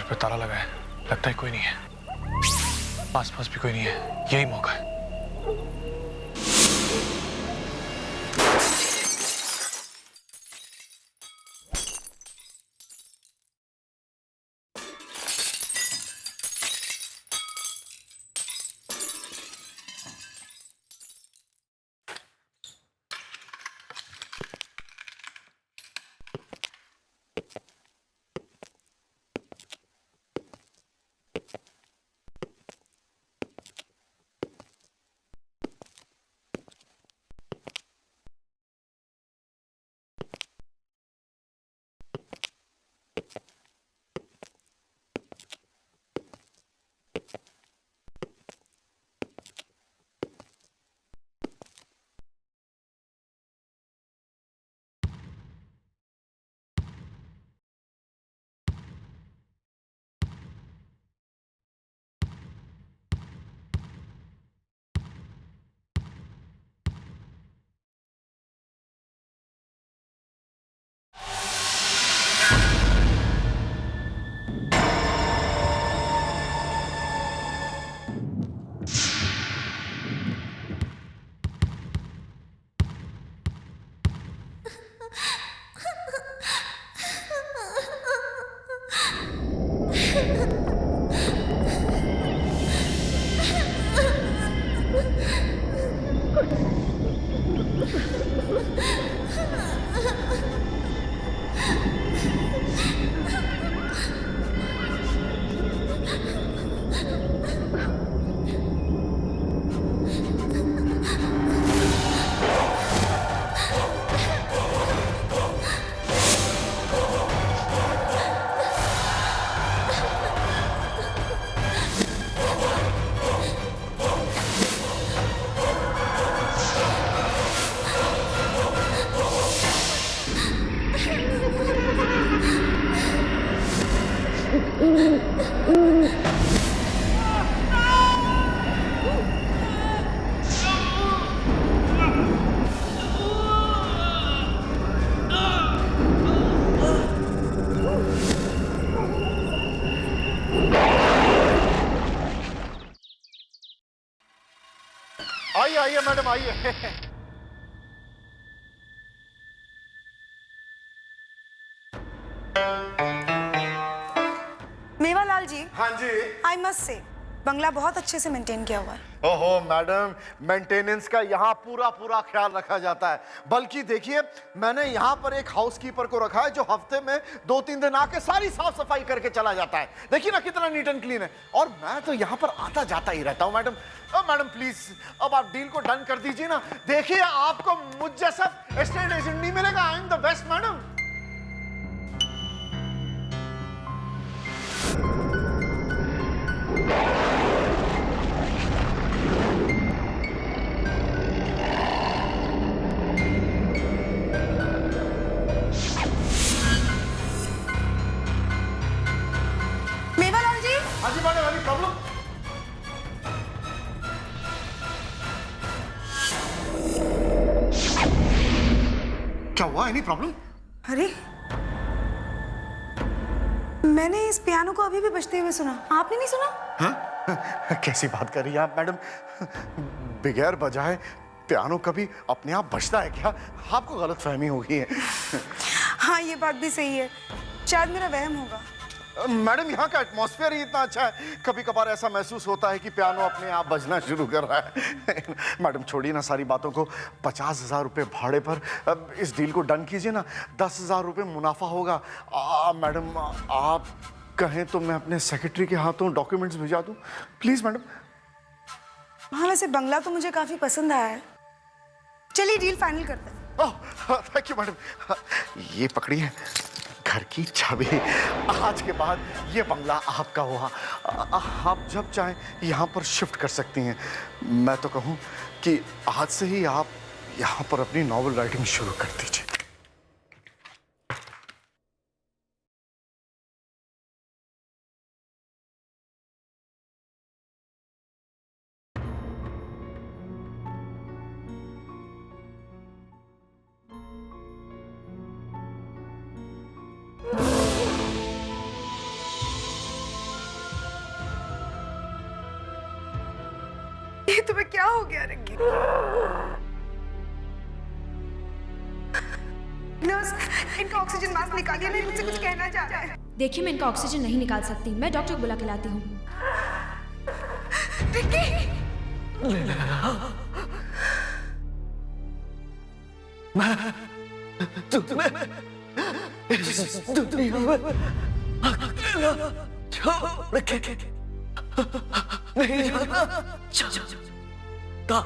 पे ताला लगा है, लगता है कोई नहीं है, आसपास भी कोई नहीं है, यही मौका है। आइए आइए मैडम आइए। मेवालाल जी, हाँ जी। आई मस्ट से बंगला बहुत अच्छे से मेंटेन किया हुआ है। ओहो मैडम, मेंटेनेंस का यहाँ पूरा पूरा ख्याल रखा जाता है। बल्कि देखिए, मैंने यहाँ पर एक हाउसकीपर को रखा है जो हफ्ते में 2-3 दिन आके सारी साफ सफाई करके चला जाता है। देखिए ना कितना नीट एंड क्लीन है। और मैं तो यहाँ पर आता जाता ही रहता हूँ मैडम। मैडम प्लीज अब आप डील को डन कर दीजिए ना। देखिए आपको मुझ जैसा एस्टेट एजेंट नहीं मिलेगा। I am the best madam. Mewalal ji, हाँ जी मैडम, एनी प्रॉब्लम? क्या हुआ? Any problem? अरे मैंने इस पियानो को अभी भी बजते हुए सुना, आपने नहीं सुना? हाँ? कैसी बात कर रही हैं आप मैडम? बगैर बजाए पियानो कभी अपने आप बजता है क्या? आपको गलतफहमी हो गई है। हाँ ये बात भी सही है, शायद मेरा वहम होगा। मैडम यहाँ का एटमॉस्फेयर ही इतना अच्छा है, कभी कभार ऐसा महसूस होता है कि पियानो अपने आप बजना शुरू कर रहा है। मैडम छोड़िए ना सारी बातों को, 50,000 रुपये भाड़े पर अब इस डील को डन कीजिए ना। 10,000 रुपये मुनाफा होगा। मैडम आप कहें तो मैं अपने सेक्रेटरी के हाथों डॉक्यूमेंट्स भिजवा दूं, प्लीज मैडम। हाँ वैसे बंगला तो मुझे काफी पसंद आया है, चलिए डील फाइनल करते हैं। Thank you madam. ये पकड़िए घर की चाबी। आज के बाद ये बंगला आपका हुआ। आप जब चाहें यहाँ पर शिफ्ट कर सकती हैं। मैं तो कहूँ कि आज से ही आप यहाँ पर अपनी नॉवल राइटिंग शुरू कर दीजिए। ये तुम्हें क्या हो गया रिक्की? नर्स, इनका ऑक्सीजन मास्क निकालिए, नहीं मुझसे कुछ कहना चाह रहा है। देखिए, मैं इनका ऑक्सीजन नहीं निकाल सकती, मैं डॉक्टर को बुला के लाती हूँ। रिक्की! तुम्हें इस दुनिया में अकेला छोड़ के नहीं जाना चाहता।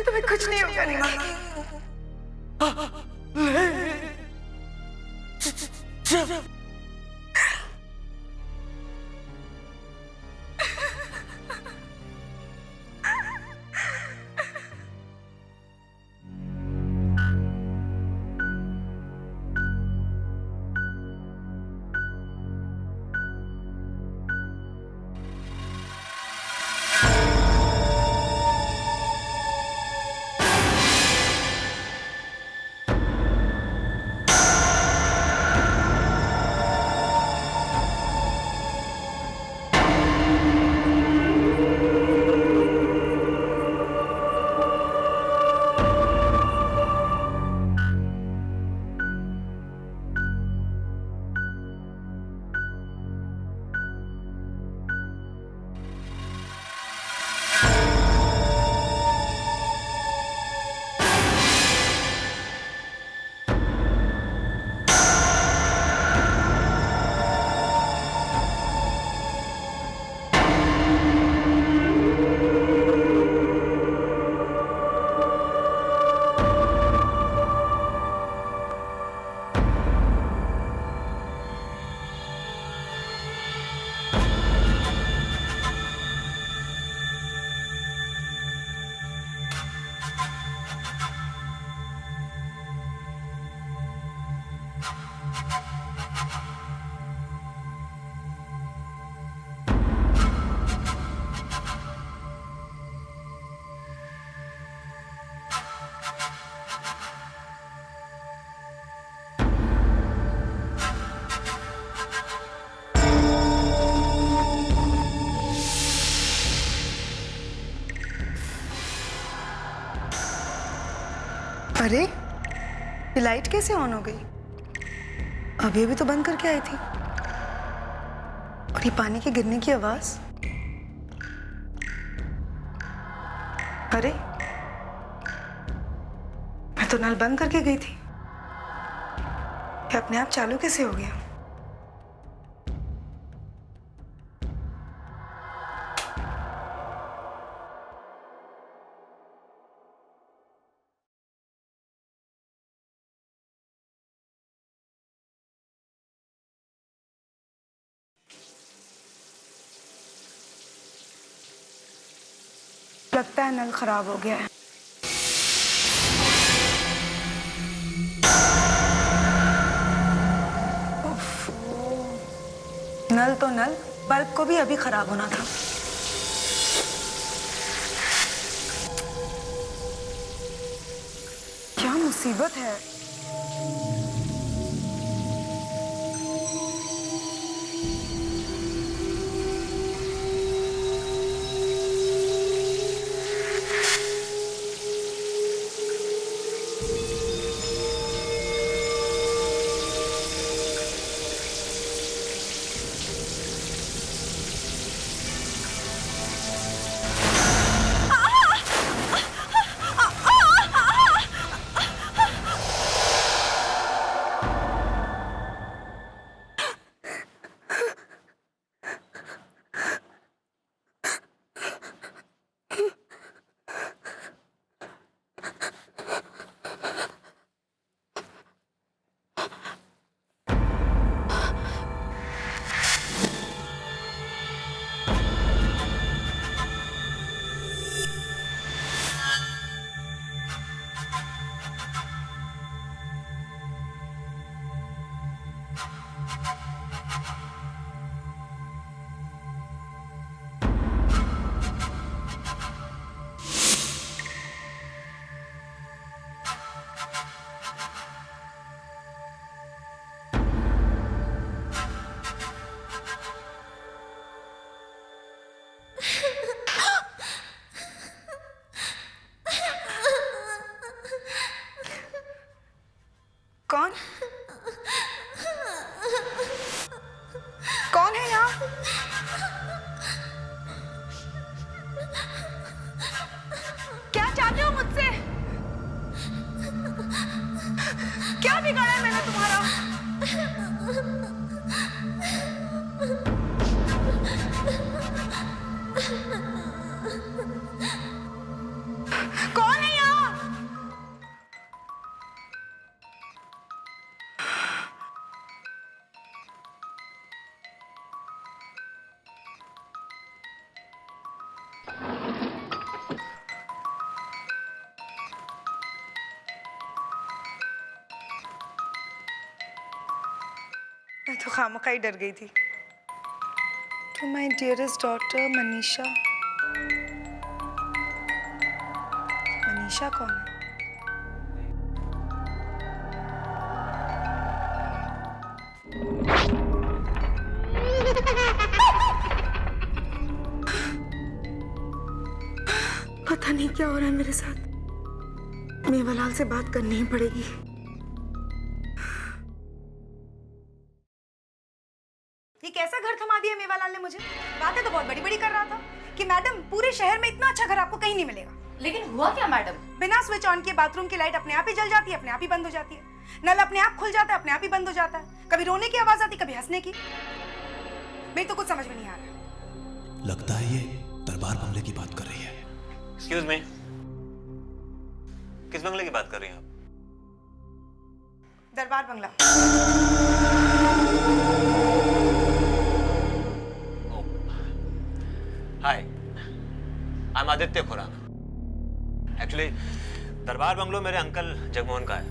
तुम्हें कुछ नहीं होगा रिक्की। अरे, ये लाइट कैसे ऑन हो गई? अभी अभी तो बंद करके आई थी। और ये पानी के गिरने की आवाज। अरे, मैं तो नल बंद करके गई थी। ये अपने आप चालू कैसे हो गया? लगता है नल खराब हो गया है। नल तो नल, बल्ब को भी अभी खराब होना था। क्या मुसीबत है। कौन है यहाँ? क्या चाहते हो मुझसे? क्या बिगाड़ा है मैंने तुम्हारा? कौन है यहाँ? मैं तो खामखा ही डर गई थी। To my dearest daughter Manisha. Manisha कौन है? पता नहीं क्या हो रहा है मेरे साथ। मेवालाल से बात करनी ही पड़ेगी। ये कैसा घर थमा दिया मेवालाल ने मुझे? बातें तो बहुत बड़ी बड़ी कर रहा था कि मैडम पूरे शहर में इतना अच्छा घर आपको कहीं नहीं मिलेगा। लेकिन हुआ क्या मैडम? बिना स्विच ऑन किए बाथरूम की लाइट अपने आप ही जल जाती है, अपने आप ही बंद हो जाती है। नल अपने आप खुल जाता है, अपने आप ही बंद हो जाता है। कभी रोने की आवाज आती, कभी हंसने की। मेरी तो कुछ समझ में नहीं आ रहा। लगता है ये दरबार बंगले की बात कर रही है। एक्सक्यूज मी, किस बंगले की बात कर रही हैं आप? Darbar Bangla. Hi, I am Aditya Khurana. Actually Darbar bungalow मेरे अंकल जगमोहन का है।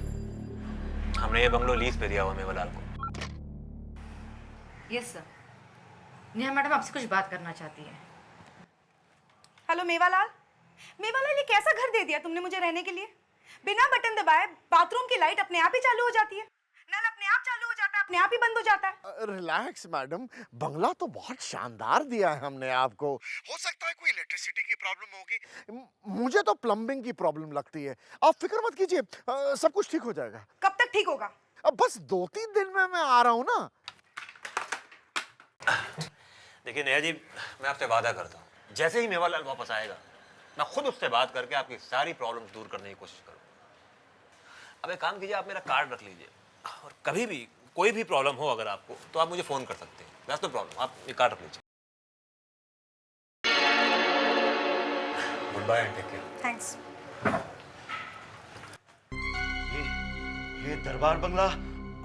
हमने ये बंगलो लीज पे दिया हुआ मेवालाल को। Yes sir. नेहा मैडम आपसे कुछ बात करना चाहती है। हेलो मेवालाल। मेवालाल, ये कैसा घर दे दिया तुमने मुझे रहने के लिए? बिना बटन दबाए बाथरूम की लाइट अपने आप ही चालू हो जाती है, नल अपने आप चालू हो जाता है, अपने आप ही बंद हो जाता है। रिलैक्स मैडम, बंगला तो बहुत शानदार दिया है हमने आपको। हो सकता है कोई इलेक्ट्रिसिटी की प्रॉब्लम होगी, मुझे तो प्लम्बिंग की प्रॉब्लम लगती है। आप फिक्र मत कीजिए, सब कुछ ठीक हो जाएगा। कब तक ठीक होगा? अब बस 2-3 दिन में मैं आ रहा हूँ ना। देखिए नेहा जी, मैं आपसे वादा करता हूँ, जैसे ही मेवालाल वापस आएगा मैं खुद उससे बात करके आपकी सारी प्रॉब्लम दूर करने की कोशिश करूँगा। अब एक काम कीजिए, आप मेरा कार्ड रख लीजिए और कभी भी कोई भी प्रॉब्लम हो अगर आपको, तो आप मुझे फ़ोन कर सकते हैं। दैट्स नो प्रॉब्लम, आप ये कार्ड रख लीजिए। Good bye and take care. Thanks. ये दरबार बंगला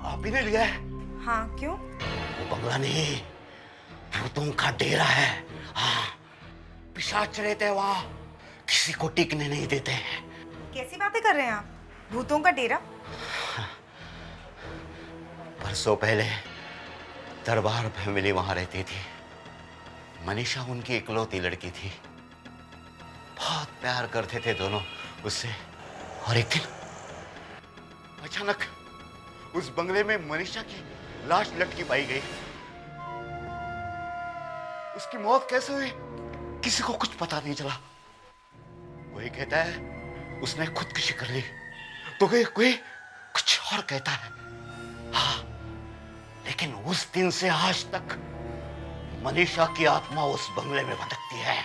आप ही ने लिया है? हाँ, क्यों? वो बंगला नहीं, भूतों का डेरा है। हाँ, पिशाच रहते हैं वहाँ, किसी को टिकने नहीं देते हैं। कैसी बातें कर रहे हैं आप? भूतों का डेरा? बरसों पहले दरबार फैमिली वहां रहती थी। मनीषा उनकी इकलौती लड़की थी। बहुत प्यार करते थे दोनों उससे। और एक दिन अचानक उस बंगले में मनीषा की लाश लटकी पाई गई। उसकी मौत कैसे हुई किसी को कुछ पता नहीं चला। कोई कहता है उसने खुदकुशी कर ली, तो कोई कुछ और कहता है। हाँ, लेकिन उस दिन से आज तक मनीषा की आत्मा उस बंगले में भटकती है।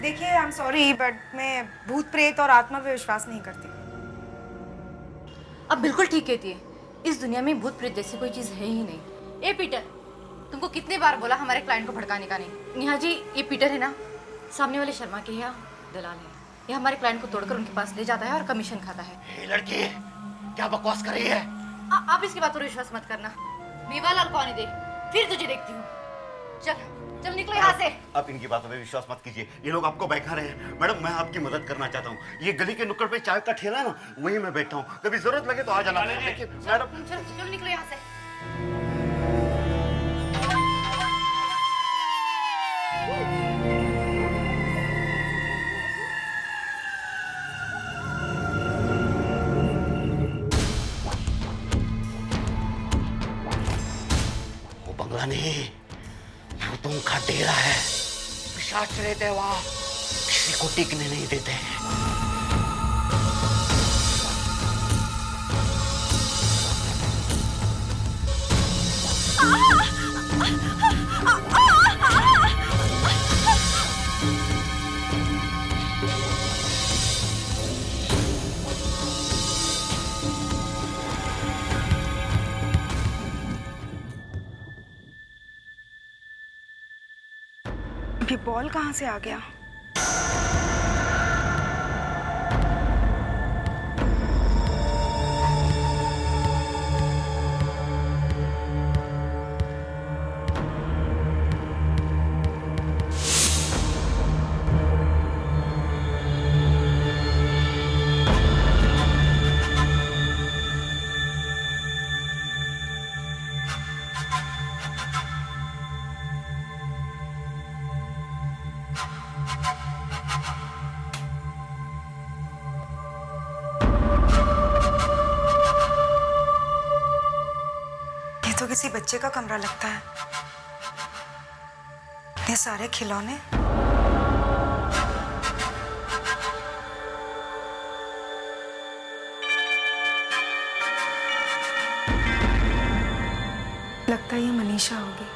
देखिए, आई एम सॉरी बट मैं भूत प्रेत और आत्मा पे विश्वास नहीं करती। अब बिल्कुल ठीक कहती है। इस दुनिया में भूत प्रेत जैसी कोई चीज है ही नहीं। ए पीटर, तुमको कितने बार बोला हमारे क्लाइंट को भड़काने का नहीं। नेहा जी, ये पीटर है ना, सामने वाले शर्मा के यहाँ दलाल है। ये हमारे क्लाइंट को तोड़कर उनके पास ले जाता है और कमीशन खाता है। ये लड़की क्या बकवास कर रही है? आप इसकी बात पर विश्वास मत करना। मेवालाल को आने दे, फिर तुझे देखती हूँ। चल चल निकलो यहाँ से। आप इनकी बातों में विश्वास मत कीजिए, ये लोग आपको बहका रहे हैं। मैडम, मैं आपकी मदद करना चाहता हूँ। ये गली के नुक्कड़ पे चाय का ठेला है ना, वहीं मैं बैठा हूँ। कभी जरूरत लगे तो आ जाना। लेकिन मैडम, चल चल निकलो यहाँ से। वो बंगला नहीं, भूतों का डेरा है। पिशाच रहते हैं वहाँ, किसी को टिकने नहीं देते हैं। ये बॉल कहाँ से आ गया? तो किसी बच्चे का कमरा लगता है। इतने सारे खिलौने। लगता है ये मनीषा होगी।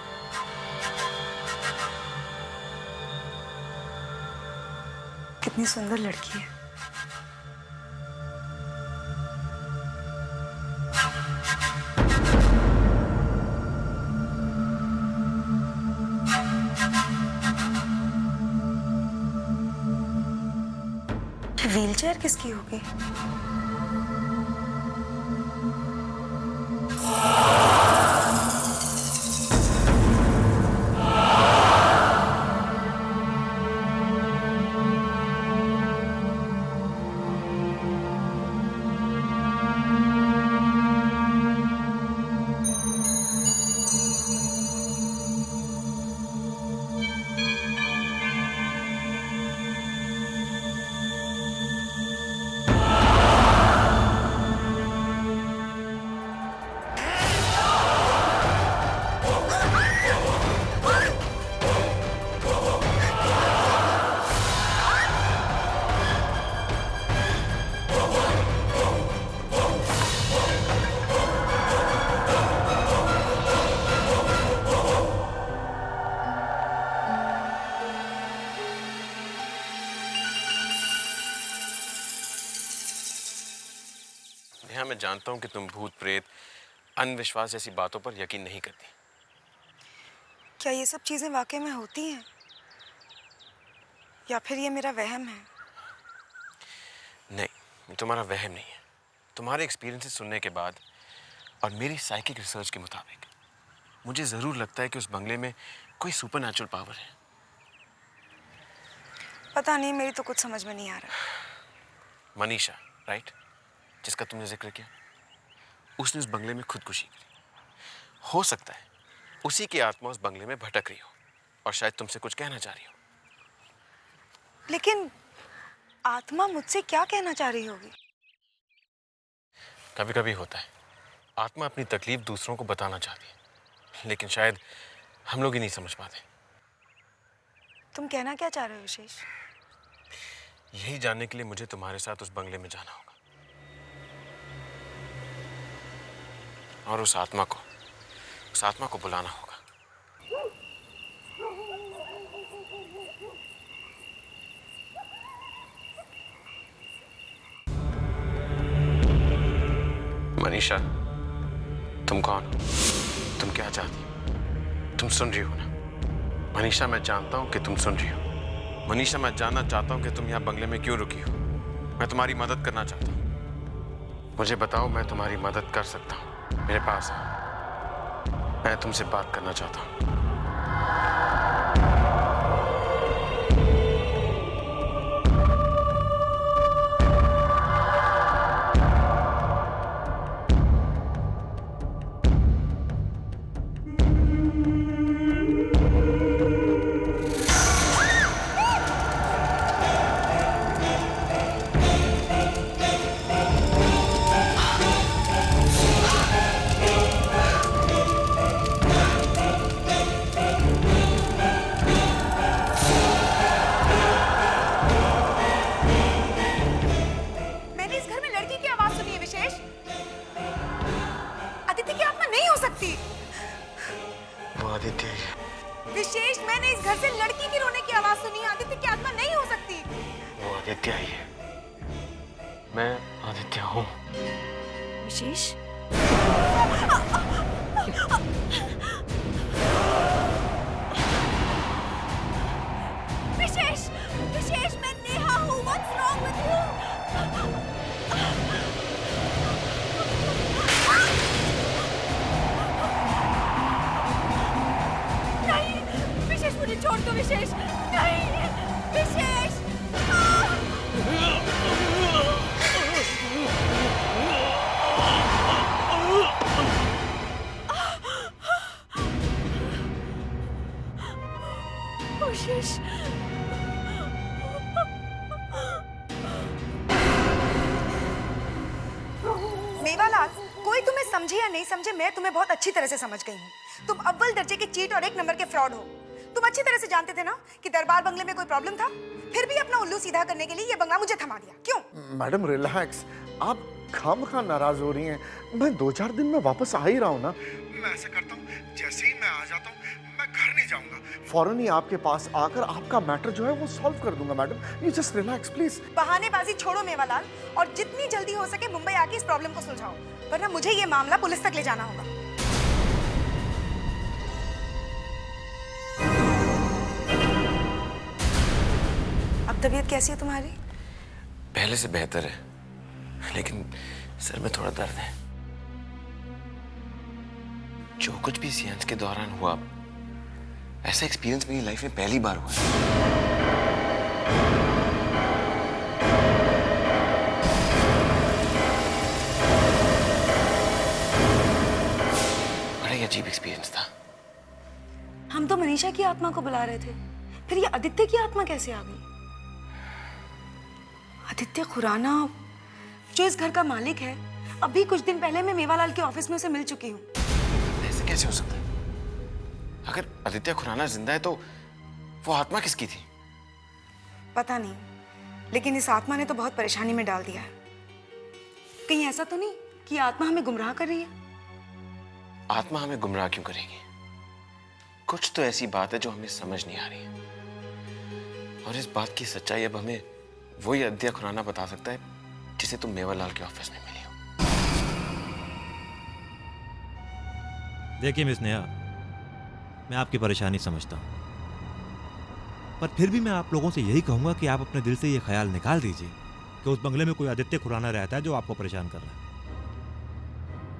कितनी सुंदर लड़की है। व्हीलचेयर किसकी होगी? नेहा, मैं जानता हूं कि तुम भूत प्रेत अंधविश्वास जैसी बातों पर यकीन नहीं करती। क्या ये सब चीजें वाकई में होती हैं या फिर ये मेरा वहम है? नहीं, ये तुम्हारा वहम नहीं है। तुम्हारे एक्सपीरियंसेस सुनने के बाद और मेरी साइकिक रिसर्च के मुताबिक मुझे ज़रूर लगता है कि उस बंगले में कोई सुपरनैचुरल पावर है। पता नहीं, मेरी तो कुछ समझ में नहीं आ रहा। मनीषा, राइट, जिसका तुमने जिक्र किया, उसने उस बंगले में खुदकुशी करी। हो सकता है उसी की आत्मा उस बंगले में भटक रही हो और शायद तुमसे कुछ कहना चाह रही हो। लेकिन आत्मा मुझसे क्या कहना चाह रही होगी? कभी कभी होता है, आत्मा अपनी तकलीफ दूसरों को बताना चाहती है, लेकिन शायद हम लोग ही नहीं समझ पाते। तुम कहना क्या चाह रहे हो विशेष? यही जानने के लिए मुझे तुम्हारे साथ उस बंगले में जाना होगा और उस आत्मा को बुलाना होगा। मनीषा, तुम कौन हो? तुम क्या चाहती हो? तुम सुन रही हो ना? मनीषा, मैं जानता हूं कि तुम सुन रही हो। मनीषा, मैं जानना चाहता हूं कि तुम यहाँ बंगले में क्यों रुकी हो। मैं तुम्हारी मदद करना चाहता हूं। मुझे बताओ, मैं तुम्हारी मदद कर सकता हूं। मेरे पास है, मैं तुमसे बात करना चाहता हूं। विशेष, मैंने इस घर से लड़की की रोने की आवाज सुनी। आदित्य की आत्मा नहीं हो सकती। वो आदित्य ही है। मैं आदित्य हूँ। विशेष, को विशेष, नहीं विशेष। विशेष, मेवालाल, कोई तुम्हें समझे या नहीं समझे, मैं तुम्हें बहुत अच्छी तरह से समझ गई हूँ। तुम अव्वल दर्जे के चीट और 1 नंबर के फ्रॉड हो। तुम अच्छी तरह से जानते थे ना कि दरबार बंगले में कोई प्रॉब्लम था, फिर भी अपना उल्लू सीधा करने के लिए ये बंगला मुझे थमा दिया। क्यों? मैडम रिलैक्स, आप खामखा नाराज हो रही हैं। मैं 2-4 दिन में वापस आ ही रहा हूँ ना। मैं ऐसा करता हूँ, जैसे ही मैं आ जाता हूँ मैं घर नहीं जाऊंगा, फौरन ही आपके पास आकर आपका मैटर जो है वो सॉल्व कर दूंगा। Madam you just relax please. बहानेबाजी छोड़ो मेवालाल, और जितनी जल्दी हो सके मुंबई आके इस प्रॉब्लम को सुलझाओ, वरना मुझे ये मामला पुलिस तक ले जाना होगा। अब तबीयत कैसी है तुम्हारी? पहले से बेहतर है, लेकिन सर में थोड़ा दर्द है। जो कुछ भी सियांस के दौरान हुआ, ऐसा एक्सपीरियंस मेरी लाइफ में पहली बार हुआ है। बड़ा ही अजीब एक्सपीरियंस था। हम तो मनीषा की आत्मा को बुला रहे थे, फिर ये आदित्य की आत्मा कैसे आ गई? आदित्य खुराना जो इस घर का मालिक है, अभी कुछ दिन पहले मैं मेवालाल के ऑफिस में उसे मिल चुकी हूँ। ऐसे कैसे हो सकता है? अगर आदित्य खुराना जिंदा है तो वो आत्मा किसकी थी? पता नहीं, लेकिन इस आत्मा ने तो बहुत परेशानी में डाल दिया है। कहीं ऐसा तो नहीं कि आत्मा हमें गुमराह कर रही है? आत्मा हमें गुमराह क्यों करेगी? कुछ तो ऐसी बात है जो हमें समझ नहीं आ रही है, और इस बात की सच्चाई अब हमें वही आदित्य खुराना बता सकता है जिसे तुम मेवालाल के ऑफिस में मिली हो। देखिए मिस नेहा, मैं आपकी परेशानी समझता हूँ, पर फिर भी मैं आप लोगों से यही कहूंगा कि आप अपने दिल से ये ख्याल निकाल दीजिए कि उस बंगले में कोई आदित्य खुराना रहता है जो आपको परेशान कर रहा है।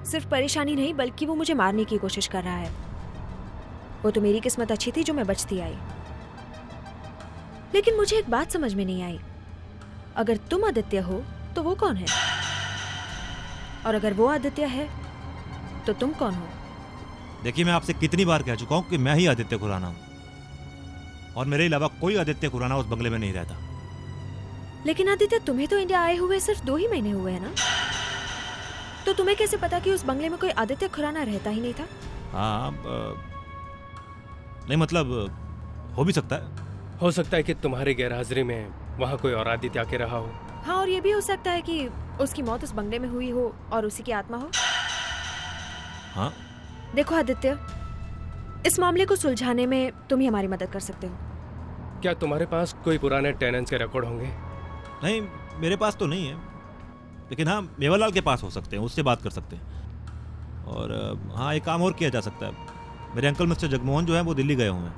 सिर्फ परेशानी नहीं, बल्कि वो मुझे मारने की कोशिश कर रहा है। वो तो मेरी किस्मत अच्छी थी जो मैं बचती आई, लेकिन मुझे एक बात समझ में नहीं आई। अगर तुम आदित्य हो तो वो कौन है, और अगर वो आदित्य है तो तुम कौन हो? देखिए, मैं आपसे कितनी बार कह चुका हूं कि मैं ही आदित्य खुराना हूं, और मेरे अलावा कोई आदित्य खुराना उस बंगले में नहीं रहता। लेकिन आदित्य, तुम्हें तो इंडिया आए हुए सिर्फ 2 ही महीने हुए हैं ना, तो तुम्हें कैसे पता कि उस बंगले में कोई आदित्य खुराना रहता ही नहीं था? हाँ, नहीं मतलब हो भी सकता है। हो सकता है कि तुम्हारी गैरहाजिरी में वहाँ कोई और आदित्य आके रहा हो। हाँ, और ये भी हो सकता है कि उसकी मौत उस बंगले में हुई हो और उसी की आत्मा हो। हाँ, देखो आदित्य, इस मामले को सुलझाने में तुम ही हमारी मदद कर सकते हो। क्या तुम्हारे पास कोई पुराने टेनेंट्स के रिकॉर्ड होंगे? नहीं, मेरे पास तो नहीं है, लेकिन हाँ मेवालाल के पास हो सकते हैं, उससे बात कर सकते हैं। और हाँ, एक काम और किया जा सकता है। मेरे अंकल मिस्टर जगमोहन जो है वो दिल्ली गए हुए हैं,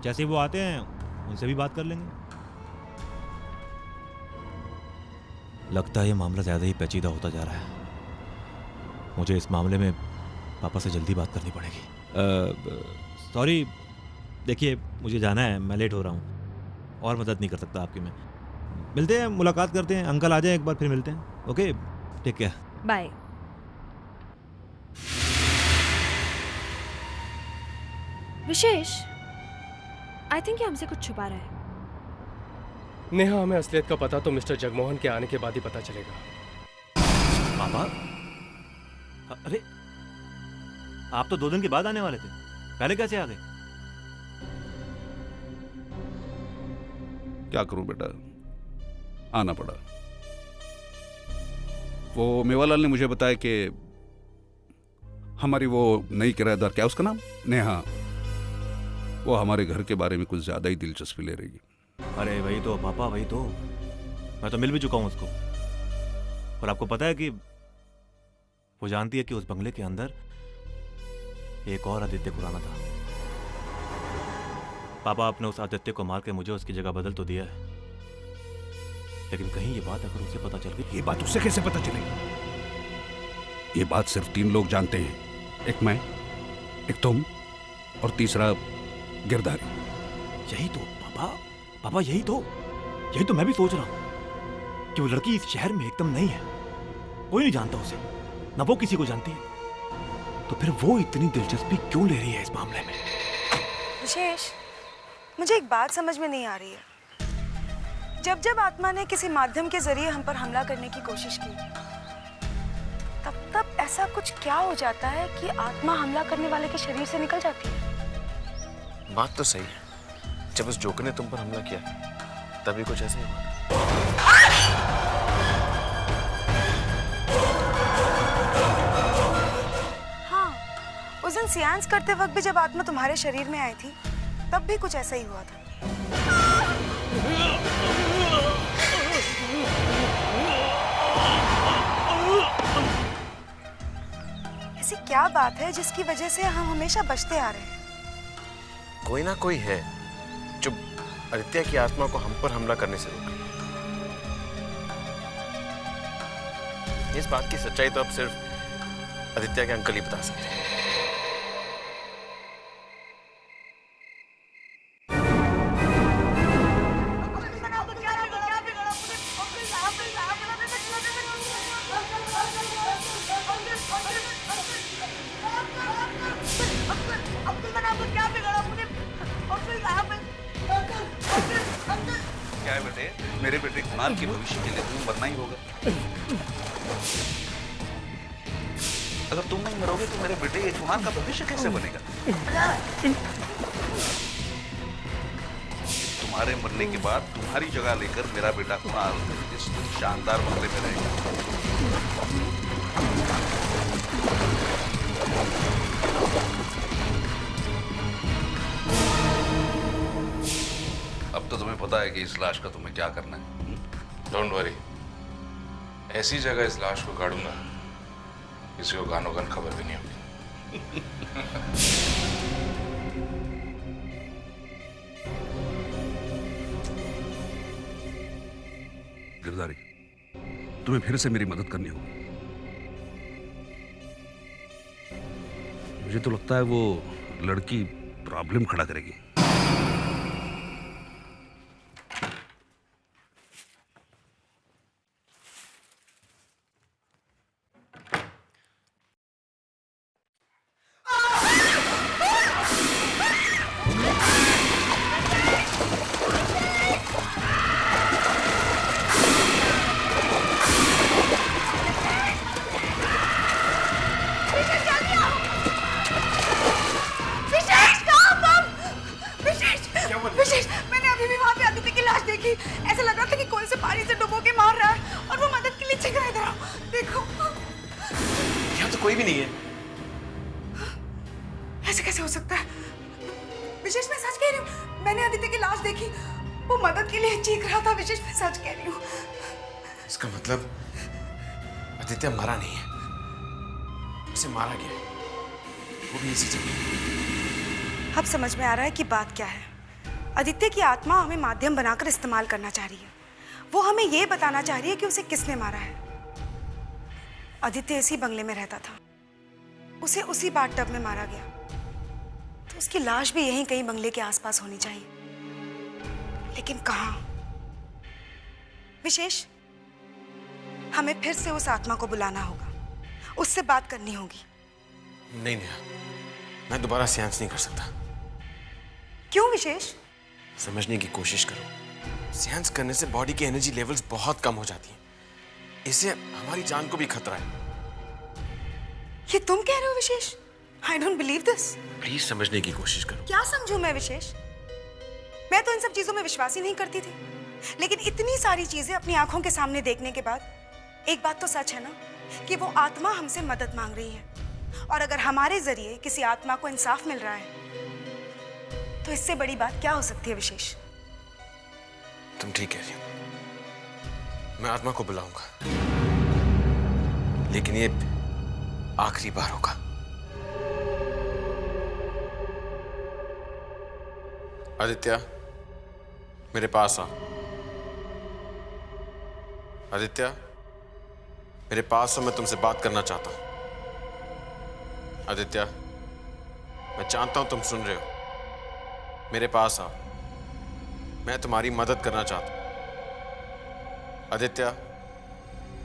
जैसे ही वो आते हैं उनसे भी बात कर लेंगे। लगता है ये मामला ज़्यादा ही पेचीदा होता जा रहा है। मुझे इस मामले में पापा से जल्दी बात करनी पड़ेगी। सॉरी, देखिए मुझे जाना है, मैं लेट हो रहा हूँ, और मदद नहीं कर सकता आपकी मैं। मिलते हैं, मुलाकात करते हैं, अंकल आ जाए एक बार, फिर मिलते हैं। Okay, take care, bye. Vishesh, I think ये हमसे कुछ छुपा रहा है। नेहा, हमें असलियत का पता तो मिस्टर जगमोहन के आने के बाद ही पता चलेगा। पापा, अरे आप तो 2 दिन के बाद आने वाले थे, पहले कैसे आ गए? क्या करूं बेटा, आना पड़ा। वो मेवालाल ने मुझे बताया कि हमारी वो नई किराएदार, क्या उसका नाम, नेहा, वो हमारे घर के बारे में कुछ ज्यादा ही दिलचस्पी ले रही है। अरे वही तो पापा, वही तो, मैं तो मिल भी चुका हूं उसको। और आपको पता है कि वो जानती है कि उस बंगले के अंदर एक और आदित्य खुराना था। पापा, आपने उस आदित्य को मार के मुझे उसकी जगह बदल तो दिया है, लेकिन कहीं ये बात अगर उसे पता चल गई। ये बात उससे कैसे पता चलेगी? ये बात सिर्फ 3 लोग जानते हैं, एक मैं, एक तुम, और तीसरा गिरधारी। यही तो पापा, पापा यही तो मैं भी सोच रहा हूँ कि वो लड़की इस शहर में एकदम नहीं है, कोई नहीं जानता उसे, ना वो किसी को जानती है, तो फिर वो इतनी दिलचस्पी क्यों ले रही है इस मामले में? विशेष, मुझे एक बात समझ में नहीं आ रही है। जब जब आत्मा ने किसी माध्यम के जरिए हम पर हमला करने की कोशिश की, तब तब ऐसा कुछ क्या हो जाता है कि आत्मा हमला करने वाले के शरीर से निकल जाती है? बात तो सही है। जब उस जोकर ने तुम पर हमला किया तभी कुछ ऐसा ही हुआ। हाँ, उस दिन सियांस करते वक्त भी जब आत्मा तुम्हारे शरीर में आई थी, तब भी कुछ ऐसा ही हुआ था। ऐसी क्या बात है जिसकी वजह से हम हमेशा बचते आ रहे हैं? कोई ना कोई है जो आदित्य की आत्मा को हम पर हमला करने से रोके। इस बात की सच्चाई तो अब सिर्फ आदित्य के अंकल ही बता सकते हैं। क्या है बेटे, मेरे बेटे कुणाल के भविष्य के लिए तुम्हें मरना ही होगा। अगर तुम नहीं मरोगे तो मेरे बेटे ये कुणाल का भविष्य कैसे बनेगा? तुम्हारे मरने के बाद तुम्हारी जगह लेकर मेरा बेटा कुणाल इस शानदार बंगले में रहेगा। अब तो तुम्हें पता है कि इस लाश का तुम्हें क्या करना है। डोंट वरी, ऐसी जगह इस लाश को गाड़ूंगा किसी को गानो गन खबर भी नहीं होगी। गिरधारी, तुम्हें फिर से मेरी मदद करनी होगी। मुझे तो लगता है वो लड़की प्रॉब्लम खड़ा करेगी। ऐसा लग रहा था कि कोई से पानी से डुबो के मार रहा है और वो मदद के लिए चीख रहा है। इधर आओ, देखो। यहाँ तो कोई भी नहीं है। ऐसे कैसे हो सकता है? विशेष, मैं सच कह रही हूँ, मैंने आदित्य की लाश देखी, वो मदद के लिए चीख रहा था। विशेष, मैं सच कह रही हूँ। इसका मतलब आदित्य मरा नहीं है, उसे मारा गया है, वो भी इसी जगह। अब समझ में आ रहा है कि बात क्या है। आदित्य की आत्मा हमें माध्यम बनाकर इस्तेमाल करना चाह रही है। वो हमें ये बताना चाह रही है कि उसे किसने मारा है। आदित्य इसी बंगले में रहता था, उसे उसी बाथटब में मारा गया, तो उसकी लाश भी यहीं कहीं बंगले के आसपास होनी चाहिए। लेकिन कहाँ? विशेष, हमें फिर से उस आत्मा को बुलाना होगा, उससे बात करनी होगी। नहीं नेहा, मैं दोबारा सियांस नहीं कर सकता। क्यों विशेष? समझने की कोशिश करो। सियांस करने से बॉडी की एनर्जी लेवल्स बहुत कम हो जाती हैं। इससे हमारी जान को भी खतरा है। ये तुम कह रहे हो विशेष? I don't believe this. Please समझने की कोशिश करो। क्या समझूं मैं विशेष? मैं तो इन सब चीजों में विश्वास ही नहीं करती थी, लेकिन इतनी सारी चीजें अपनी आंखों के सामने देखने के बाद एक बात तो सच है ना, कि वो आत्मा हमसे मदद मांग रही है। और अगर हमारे जरिए किसी आत्मा को इंसाफ मिल रहा है, तो इससे बड़ी बात क्या हो सकती है विशेष? तुम ठीक कह रही हो। मैं आत्मा को बुलाऊंगा, लेकिन ये आखिरी बार होगा। आदित्य, मेरे पास आ। आदित्य, मेरे पास हो, मैं तुमसे बात करना चाहता हूं। आदित्य, मैं जानता हूं तुम सुन रहे हो। मेरे पास आओ। मैं तुम्हारी मदद करना चाहता हूं। आदित्य,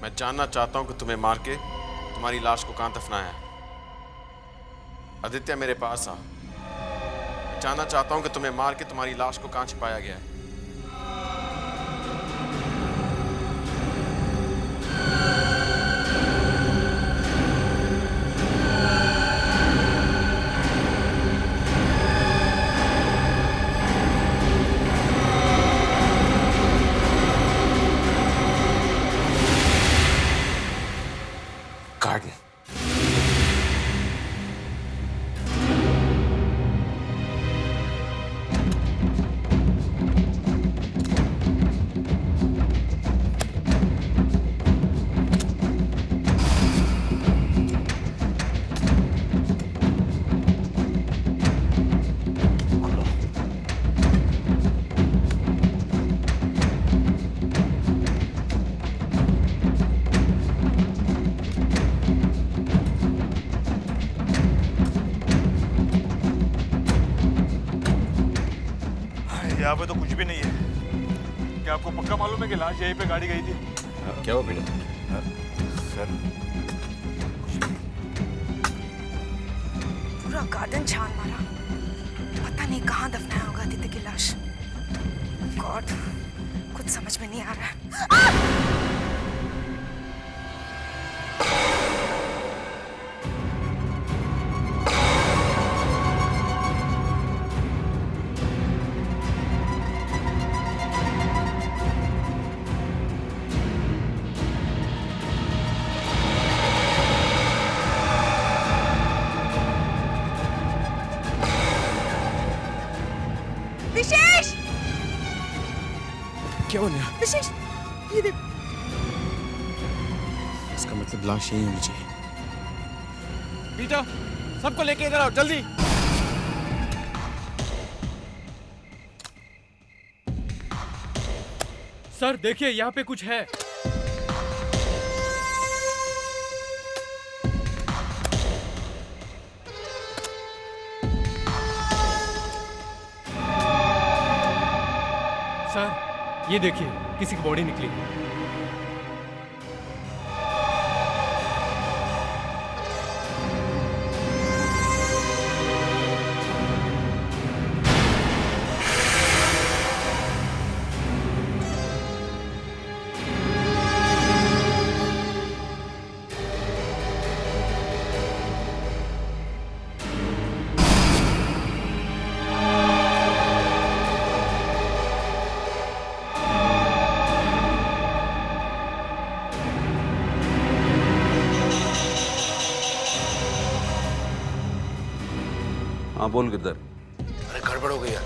मैं जानना चाहता हूं कि तुम्हें मार के तुम्हारी लाश को कहां दफनाया है। आदित्य, मेरे पास आ। मैं जानना चाहता हूं कि तुम्हें मार के तुम्हारी लाश को कहां छिपाया गया है। गार्डन। यहाँ पे तो कुछ भी नहीं है। क्या आपको पक्का मालूम है कि लाश यहीं पे गाड़ी गई थी? क्या हुआ बेटा? सर, पूरा गार्डन छान मारा, पता नहीं कहाँ दफनाया होगा आदित्य की लाश। गॉड, कुछ समझ में नहीं आ रहा है। विशेष, क्या हो गया? विशेष, ये देख। इसका मतलब लाश यही होनी चाहिए। पीटर, सबको लेके इधर आओ जल्दी। सर देखिए, यहाँ पे कुछ है। सर ये देखिए, किसी की बॉडी निकली। हाँ बोल गिरधर। अरे गड़बड़ हो गई यार,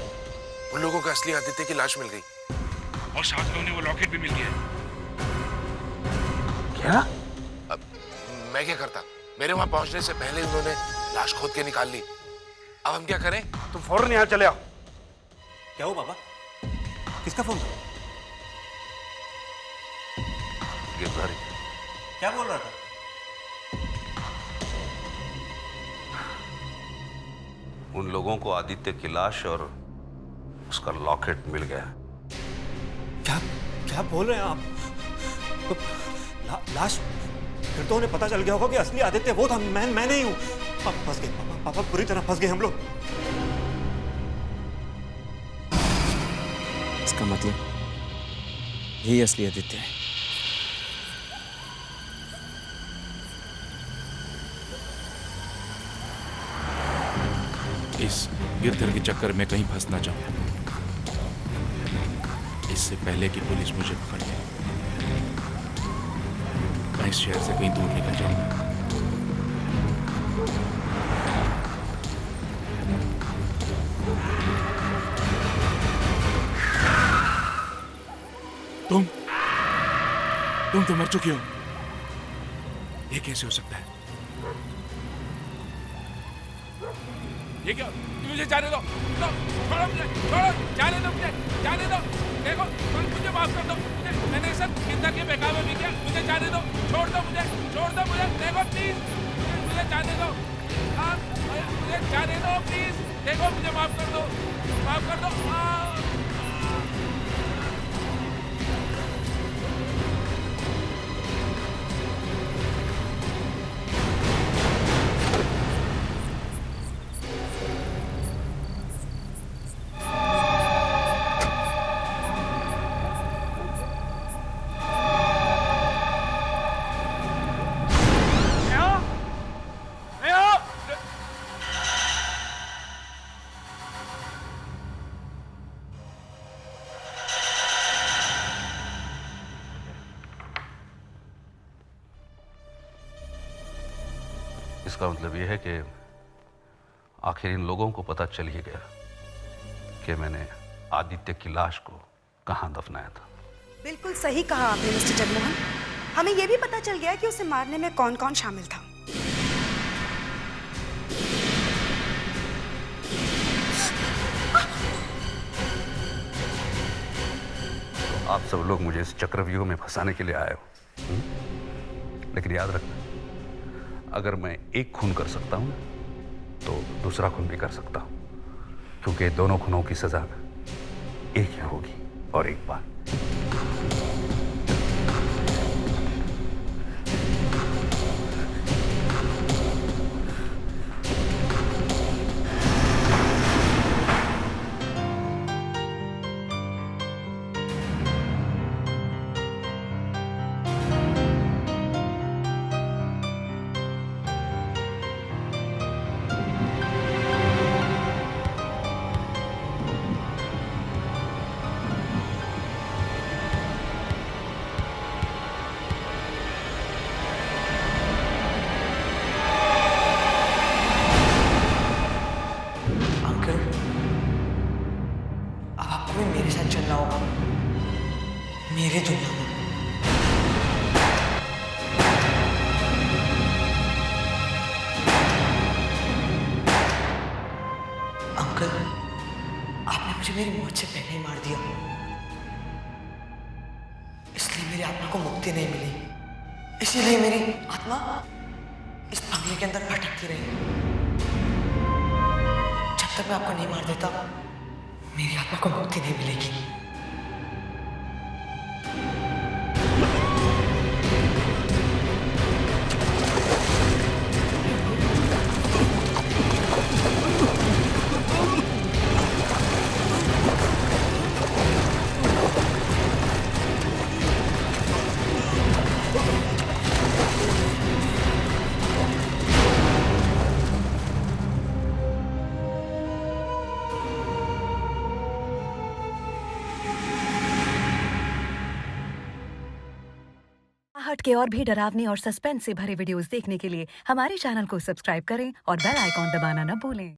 उन लोगों को असली आदित्य की लाश मिल गई और साथ में उन्हें वो लॉकेट भी मिल गया। क्या? अब मैं क्या करता, मेरे वहां पहुंचने से पहले उन्होंने लाश खोद के निकाल ली। अब हम क्या करें? तुम फौरन यहाँ चले आओ। क्या हुआ पापा? किसका फोन? गिरधर। क्या बोल रहा था? उन लोगों को आदित्य की लाश और उसका लॉकेट मिल गया। क्या क्या बोल रहे हैं आप? लाश? फिर तो उन्हें पता चल गया होगा कि असली आदित्य वो था, मैं नहीं हूं। अब फंस गए पापा, पूरी तरह फंस गए हम लोग। इसका मतलब यही असली आदित्य है। इस गिरधर के चक्कर में कहीं फंस ना जाऊं, इससे पहले कि पुलिस मुझे पकड़ ले। मैं इस शहर से कहीं दूर निकल जाऊंगा। तुम तो मर चुकी हो। ये कैसे हो सकता है? ये क्या? मुझे जाने दो, छोड़ो मुझे, छोड़ो, जाने दो मुझे, जाने दो। देखो, मुझे माफ कर दो, मैंने सब जिंदगी के बेकार में भी किया, मुझे जाने दो, छोड़ दो मुझे, देखो प्लीज, मुझे जाने दो, हाँ, मुझे जाने दो प्लीज, देखो मुझे माफ कर दो, माफ कर दो। इसका मतलब यह है कि आखिर इन लोगों को पता चल ही गया कि मैंने आदित्य की लाश को कहाँ दफनाया था। बिल्कुल सही कहा आपने मिस्टर जगमोहन। हमें यह भी पता चल गया कि उसे मारने में कौन कौन शामिल था। तो आप सब लोग मुझे इस चक्रव्यूह में फंसाने के लिए आए हो, लेकिन याद रखना, अगर मैं एक खून कर सकता हूं तो दूसरा खून भी कर सकता हूं, क्योंकि दोनों खूनों की सजा एक ही होगी और एक बार। मेरे साथ चलना होगा मेरे दुनिया में। अंकल, आपने मुझे मेरी मौत से पहले ही मार दिया, इसलिए मेरी आत्मा को मुक्ति नहीं मिली। इसीलिए मेरी आत्मा इस बंगले के अंदर भटकती रही। जब तक मैं आपको नहीं मार देता मेरी आत्मा को मुक्ति नहीं मिलेगी। हट के और भी डरावनी और सस्पेंस से भरे वीडियोस देखने के लिए हमारे चैनल को सब्सक्राइब करें और बेल आइकॉन दबाना न भूलें।